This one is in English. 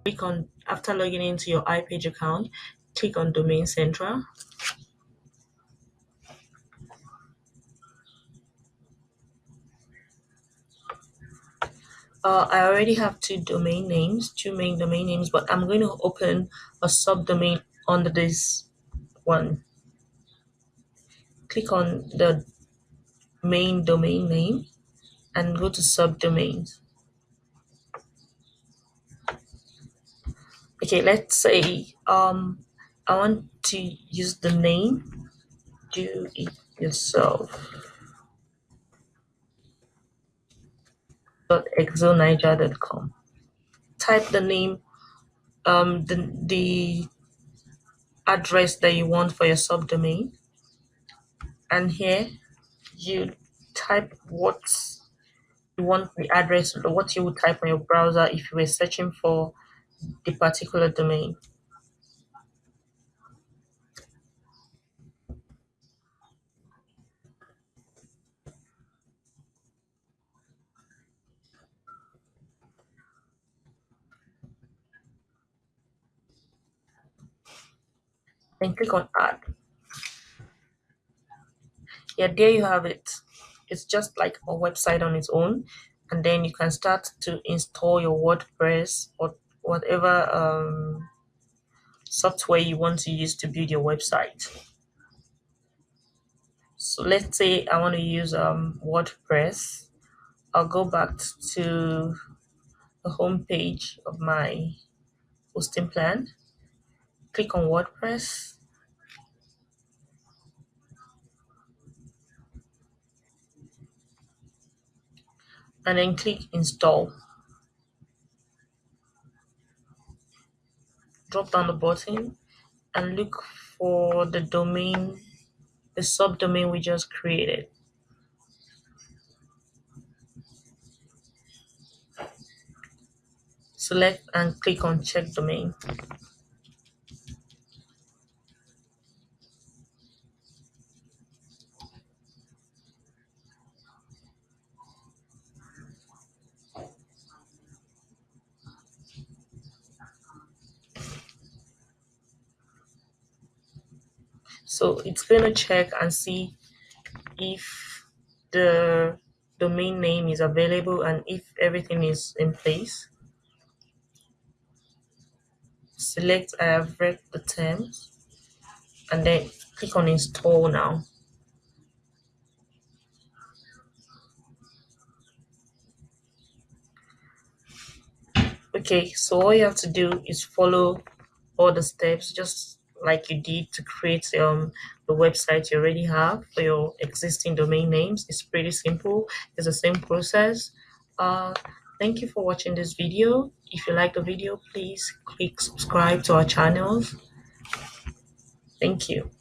Click on, after logging into your iPage account, click on Domain Central. I already have two main domain names, but I'm going to open a subdomain under this one. Click on the main domain name and go to subdomains. Okay, let's say I want to use the name do it yourself .exoniger.com. Type the name, the address that you want for your subdomain, and here you type what you want the address, or what you would type on your browser if you were searching for the particular domain. Then click on add. Yeah, there you have it. It's just like a website on its own, and then you can start to install your WordPress or whatever software you want to use to build your website. So let's say I want to use WordPress. I'll go back to the home page of my hosting plan. Click on WordPress. And then click install. Drop down the button and look for the domain, the subdomain we just created. Select and click on check domain. So it's going to check and see if the domain name is available and if everything is in place. Select I have read the terms and then click on install now. Okay, so all you have to do is follow all the steps just like you did to create the website you already have for your existing domain names. It's pretty simple. It's the same process. Thank you for watching this video. If you like the video, please click subscribe to our channels. Thank you.